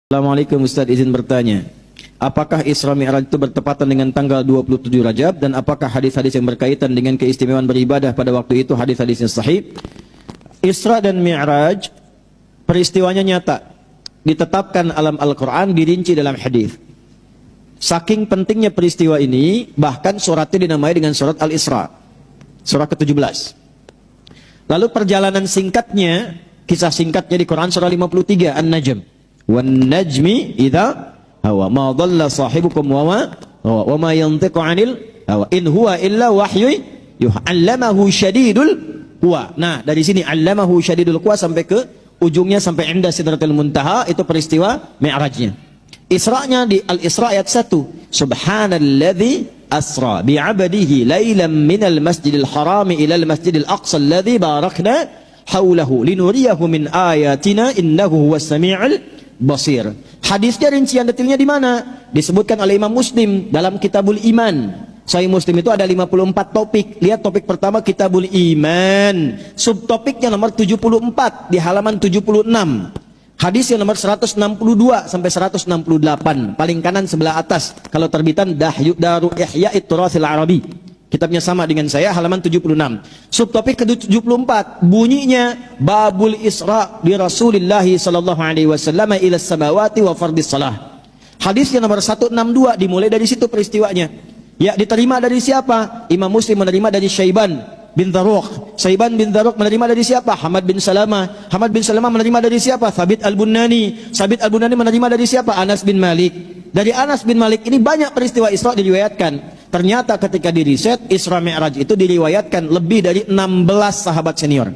Assalamualaikum Ustaz, izin bertanya. Apakah Isra Mi'raj itu bertepatan dengan tanggal 27 Rajab, dan apakah hadis-hadis yang berkaitan dengan keistimewaan beribadah pada waktu itu hadis-hadis yang sahih? Isra dan Mi'raj peristiwanya nyata, ditetapkan alam Al-Quran, dirinci dalam hadis. Saking pentingnya peristiwa ini, bahkan suratnya dinamai dengan surat Al-Isra, surah ke-17. Lalu perjalanan singkatnya, kisah singkatnya di Quran surah 53 An-Najm. Wan najmi idza hawa ma dhalla sahibukum wa ma yantiqu 'anil hawa in huwa illa wahyu yu'allamahu syadidul quwa. Nah, dari sini 'allamahu syadidul quwa sampai ke ujungnya, sampai inda sidratil muntaha, itu peristiwa Mi'rajnya. Isra'nya di Al-Isra ayat 1. Subhanalladzi asra bi'abdihi lailan minal masjidil harami ilal masjidil aqsa alladzi barakna haulahu linuriyahu min ayatina innahu huwas sami'ul basir. Hadisnya rincian detailnya di mana? Disebutkan oleh Imam Muslim dalam Kitabul Iman. Sahih Muslim itu ada 54 topik. Lihat topik pertama, Kitabul Iman. Subtopiknya nomor 74 di halaman 76. Hadis yang nomor 162 sampai 168. Paling kanan sebelah atas. Kalau terbitan Daru Ihya'it Turathil Arabi. Kitabnya sama dengan saya, halaman 76. Subtopik ke-74, bunyinya Babul Isra di Rasulullah sallallahu alaihi wasallam ila samawati wa fardis salah. Hadis yang nomor 162 dimulai dari situ peristiwanya. Ya, diterima dari siapa? Imam Muslim menerima dari Syaiban bin Dharukh. Syaiban bin Dharukh menerima dari siapa? Hamad bin Salamah. Hamad bin Salamah menerima dari siapa? Thabit Al-Bunani. Thabit Al-Bunani menerima dari siapa? Anas bin Malik. Dari Anas bin Malik ini banyak peristiwa Isra diriwayatkan. Ternyata ketika diriset, Isra Mi'raj itu diriwayatkan lebih dari 16 sahabat senior.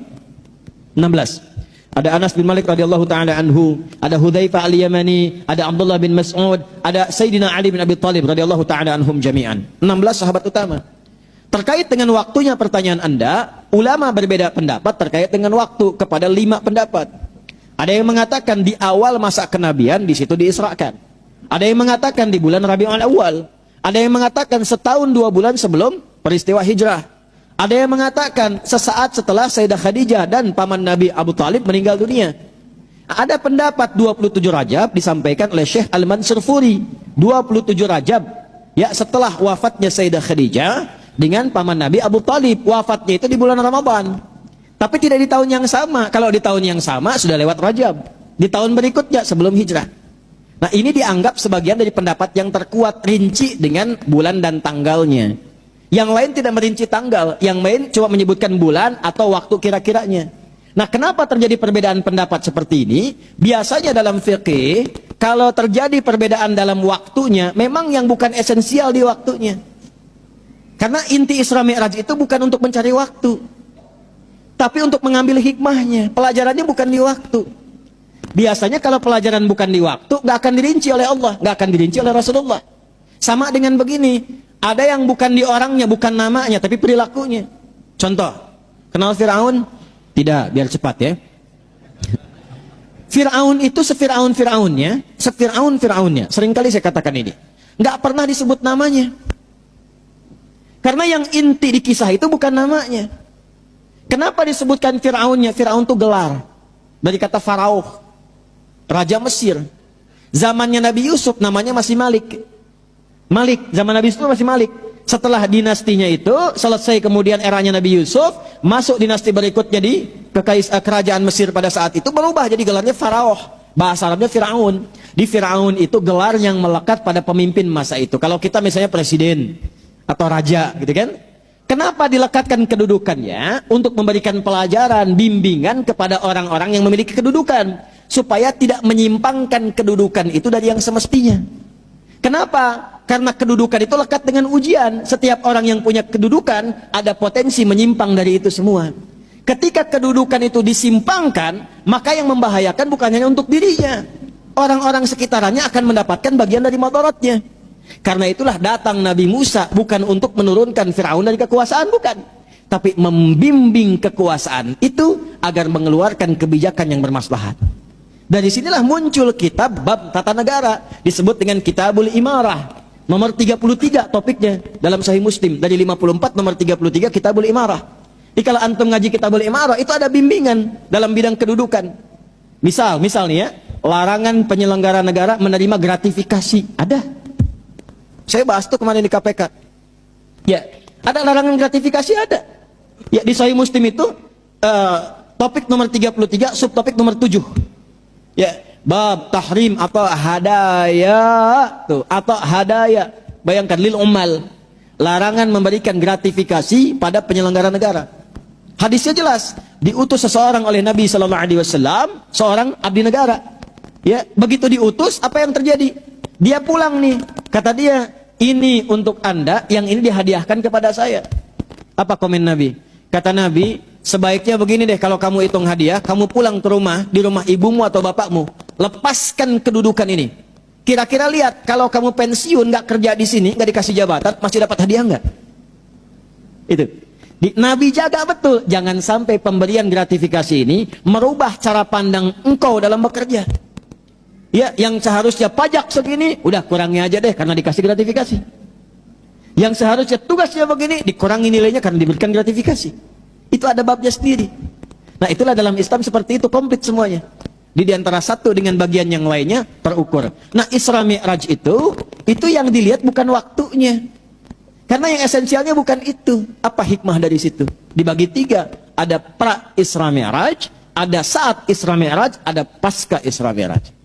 16. Ada Anas bin Malik radhiyallahu taala anhu, ada Hudzaifah al-Yamani, ada Abdullah bin Mas'ud, ada Sayyidina Ali bin Abi Thalib radhiyallahu taala anhum jami'an. 16 sahabat utama. Terkait dengan waktunya pertanyaan Anda, ulama berbeda pendapat terkait dengan waktu kepada 5 pendapat. Ada yang mengatakan di awal masa kenabian di situ diisrakan. Ada yang mengatakan di bulan Rabiul Awal. Ada yang mengatakan setahun 2 bulan sebelum peristiwa hijrah. Ada yang mengatakan sesaat setelah Sayyidah Khadijah dan paman Nabi Abu Talib meninggal dunia. Ada pendapat 27 Rajab disampaikan oleh Syekh Al-Mansur Furi. 27 Rajab, ya, setelah wafatnya Sayyidah Khadijah dengan paman Nabi Abu Talib. Wafatnya itu di bulan Ramadan. Tapi tidak di tahun yang sama. Kalau di tahun yang sama sudah lewat Rajab. Di tahun berikutnya sebelum hijrah. Nah, ini dianggap sebagian dari pendapat yang terkuat, rinci dengan bulan dan tanggalnya. Yang lain tidak merinci tanggal, yang lain cuma menyebutkan bulan atau waktu kira-kiranya. Nah, kenapa terjadi perbedaan pendapat seperti ini? Biasanya dalam fikih, kalau terjadi perbedaan dalam waktunya, memang yang bukan esensial di waktunya. Karena inti Isra Mi'raj itu bukan untuk mencari waktu, tapi untuk mengambil hikmahnya. Pelajarannya bukan di waktu. Biasanya kalau pelajaran bukan di waktu, nggak akan dirinci oleh Allah, nggak akan dirinci oleh Rasulullah. Sama dengan begini, ada yang bukan di orangnya, bukan namanya, tapi perilakunya. Contoh, kenal Fir'aun? Tidak, biar cepat ya. Fir'aun itu sefir'aunnya. Seringkali saya katakan ini, nggak pernah disebut namanya. Karena yang inti di kisah itu bukan namanya. Kenapa disebutkan Fir'aunnya? Fir'aun itu gelar dari kata Farauh, Raja Mesir. Zamannya Nabi Yusuf namanya masih Malik. Zaman Nabi Yusuf masih Malik. Setelah dinastinya itu selesai, kemudian eranya Nabi Yusuf, masuk dinasti berikutnya di kerajaan Mesir pada saat itu berubah jadi gelarnya Farauh. Bahasa Arabnya Fir'aun. Di Fir'aun itu gelar yang melekat pada pemimpin masa itu. Kalau kita misalnya presiden atau raja gitu kan. Kenapa dilekatkan kedudukannya? Untuk memberikan pelajaran, bimbingan kepada orang-orang yang memiliki kedudukan, supaya tidak menyimpangkan kedudukan itu dari yang semestinya. Kenapa? Karena kedudukan itu lekat dengan ujian. Setiap orang yang punya kedudukan ada potensi menyimpang dari itu semua. Ketika kedudukan itu disimpangkan, maka yang membahayakan bukan hanya untuk dirinya, orang-orang sekitarannya akan mendapatkan bagian dari madaratnya. Karena itulah datang Nabi Musa bukan untuk menurunkan Fir'aun dari kekuasaan, bukan, tapi membimbing kekuasaan itu agar mengeluarkan kebijakan yang bermaslahat. Dari sinilah muncul kitab bab tata negara, disebut dengan Kitabul Imarah. Nomor 33 topiknya dalam Sahih Muslim. Dari 54 nomor 33 Kitabul Imarah. Jadi kalau antum ngaji Kitabul Imarah itu ada bimbingan dalam bidang kedudukan. Misal nih ya, larangan penyelenggara negara menerima gratifikasi. Ada. Saya bahas tuh kemarin di KPK. Ya, ada larangan gratifikasi, ada. Ya, di Sahih Muslim itu topik nomor 33, subtopik nomor 7. Ya, bab tahrim atau hadaya tuh, atau hadaya. Bayangkan lil ummal, larangan memberikan gratifikasi pada penyelenggara negara. Hadisnya jelas, diutus seseorang oleh Nabi sallallahu alaihi wasallam, seorang abdi negara. Ya, begitu diutus, apa yang terjadi? Dia pulang nih, kata dia, ini untuk Anda, yang ini dihadiahkan kepada saya. Apa komen Nabi? Kata Nabi, sebaiknya begini deh, kalau kamu hitung hadiah, kamu pulang ke rumah, di rumah ibumu atau bapakmu, lepaskan kedudukan ini. Kira-kira lihat, kalau kamu pensiun, nggak kerja di sini, nggak dikasih jabatan, masih dapat hadiah nggak? Itu. Nabi jaga betul, jangan sampai pemberian gratifikasi ini merubah cara pandang engkau dalam bekerja. Ya, yang seharusnya pajak segini, udah kurangnya aja deh karena dikasih gratifikasi. Yang seharusnya tugasnya begini, dikurangi nilainya karena diberikan gratifikasi. Itu ada babnya sendiri. Nah, itulah dalam Islam seperti itu, komplit semuanya. Di antara satu dengan bagian yang lainnya terukur. Nah, Isra Mi'raj itu yang dilihat bukan waktunya. Karena yang esensialnya bukan itu. Apa hikmah dari situ? Dibagi 3. Ada pra Isra Mi'raj, ada saat Isra Mi'raj, ada pasca Isra Mi'raj.